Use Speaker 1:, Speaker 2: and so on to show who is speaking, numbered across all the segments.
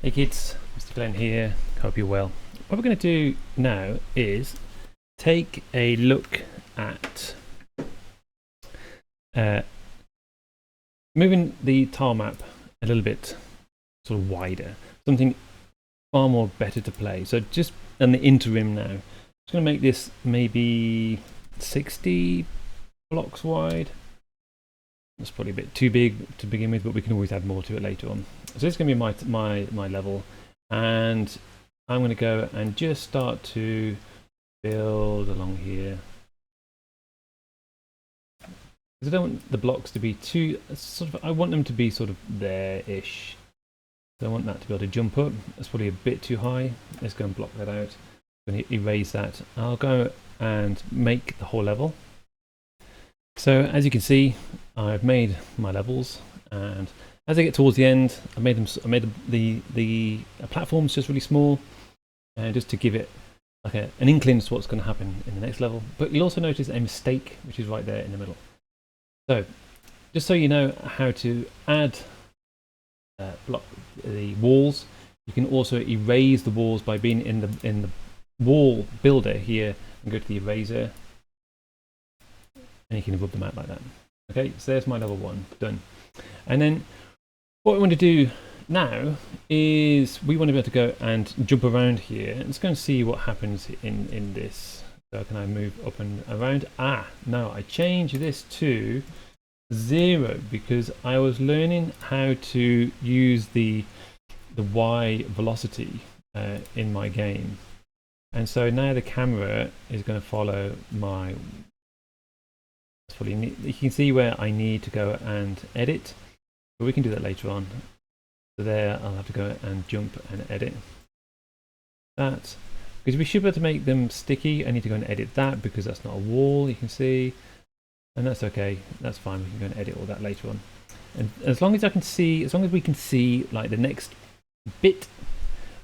Speaker 1: Hey kids, Mr. Glenn here, hope you're well. What we're going to do now is take a look at moving the tile map a little bit sort of wider, something far more better to play. So just in the interim now, I'm just going to make this maybe 60 blocks wide. That's probably a bit too big to begin with, but we can always add more to it later on. So this is going to be my level, and I'm going to go and just start to build along here. Because I don't want the blocks to be too I want them to be sort of there-ish. So I want that to be able to jump up. That's probably a bit too high. Let's go and block that out. I'm going to erase that. I'll go and make the whole level. So as you can see, I've made my levels, and as I get towards the end, I made the platforms just really small, and just to give it like an inkling to what's going to happen in the next level. But you'll also notice a mistake, which is right there in the middle. So just so you know how to add block the walls, you can also erase the walls by being in the wall builder here and go to the eraser. And you can rub them out like that. Okay, so there's my level 1 done. And then what we want to do now is we want to be able to go and jump around here. Let's go and see what happens in this. So can I move up and around? No, I changed this to 0 because I was learning how to use the Y velocity in my game. And so now the camera is going to follow my. You can see where I need to go and edit, but we can do that later on. So there, I'll have to go and jump and edit that, because we should be able to make them sticky. I need to go and edit that because that's not a wall, you can see, and that's okay, that's fine. We can go and edit all that later on. And as long as I can see, as long as we can see like the next bit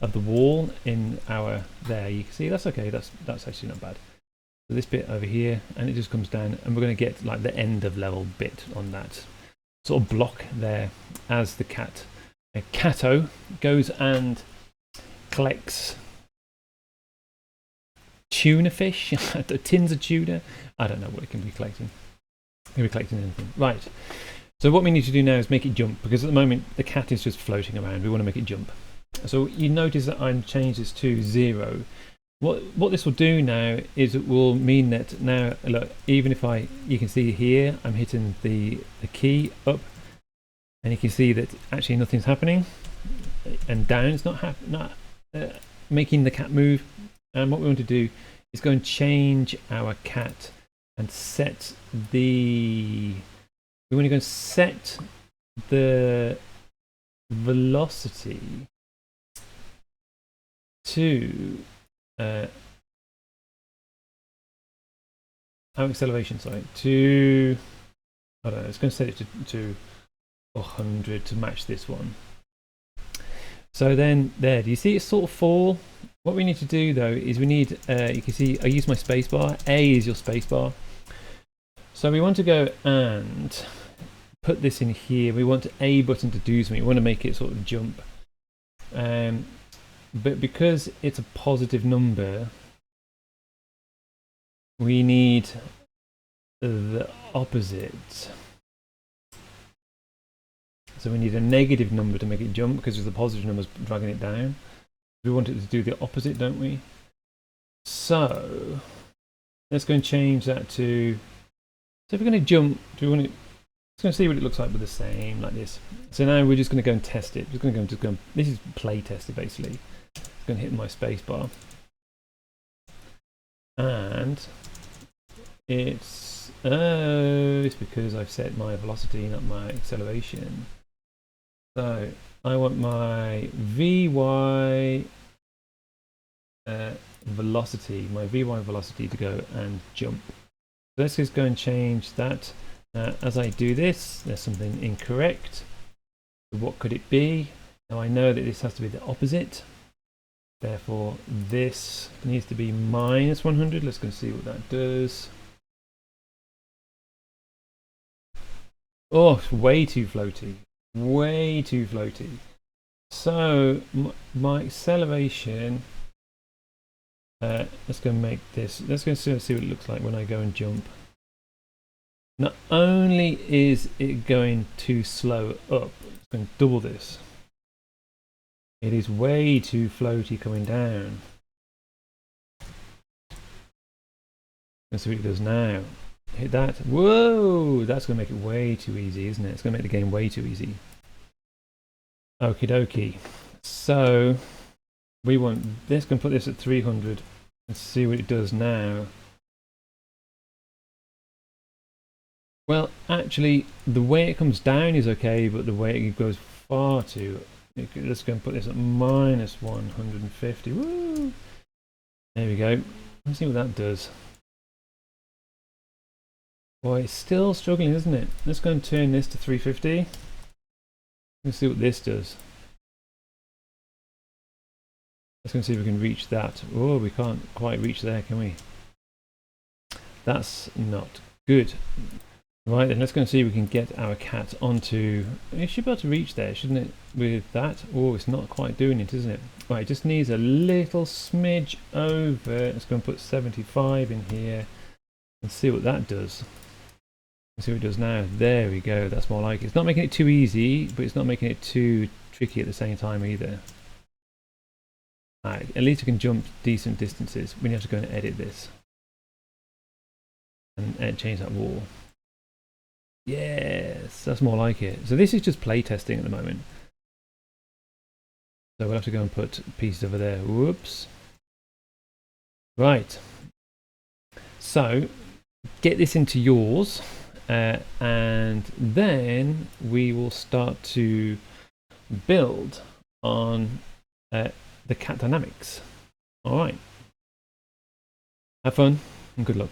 Speaker 1: of the wall in our there, you can see that's okay. That's actually not bad. So this bit over here, and it just comes down, and we're going to get like the end of level bit on that sort of block there as the Cato goes and collects tuna fish, tins of tuna. I don't know what it can be collecting. It can be collecting anything. Right. So what we need to do now is make it jump, because at the moment the cat is just floating around. We want to make it jump. So you notice that I've changed this to 0. What this will do now is it will mean that now, look, even if you can see here, I'm hitting the key up, and you can see that actually nothing's happening, and down it's not making the cat move. And what we want to do is go and change our cat and set we want to go and set the velocity to our acceleration, sorry, to, I don't know, it's going to set it to 100 to match this one. So then there, do you see it sort of fall? What we need to do though is we need, you can see I use my spacebar. A is your spacebar. So we want to go and put this in here. We want A button to do something. We want to make it sort of jump. But because it's a positive number, we need the opposite. So we need a negative number to make it jump, because the positive number is dragging it down. We want it to do the opposite, don't we? So let's go and change that to. So if we're going to jump, do we want it? It's going to see what it looks like with the same, like this. So now we're just going to go and test it. This is play tested basically. It's going to hit my space bar, and it's because I've set my velocity, not my acceleration. So I want my VY velocity to go and jump. So let's just go and change that. As I do this, there's something incorrect. So what could it be? Now I know that this has to be the opposite. Therefore, this needs to be minus 100. Let's go and see what that does. Oh, it's way too floaty. Way too floaty. So my acceleration, let's go make this, let's go see what it looks like when I go and jump. Not only is it going too slow up, it's going to double this. It is way too floaty coming down. Let's see what it does now. Hit that. Whoa! That's going to make it way too easy, isn't it? It's going to make the game way too easy. Okie dokie. So we want this. Going to put this at 300 and see what it does now. Well, actually, the way it comes down is okay, but the way it goes far too. Let's go and put this at minus 150. Woo! There we go. Let's see what that does. Boy, it's still struggling, isn't it? Let's go and turn this to 350. Let's see what this does. Let's go and see if we can reach that. Oh, we can't quite reach there, can we? That's not good. Right, then let's go and see if we can get our cat onto... It should be able to reach there, shouldn't it, with that? Oh, it's not quite doing it, isn't it? Right, it just needs a little smidge over. Let's go and put 75 in here and see what that does. Let's see what it does now. There we go, that's more like it. It's not making it too easy, but it's not making it too tricky at the same time either. Alright, at least we can jump decent distances. We have to go and edit this. And change that wall. Yes, that's more like it. So this is just play testing at the moment. So we'll have to go and put pieces over there. Whoops. Right. So get this into yours, and then we will start to build on the cat dynamics. All right. Have fun and good luck.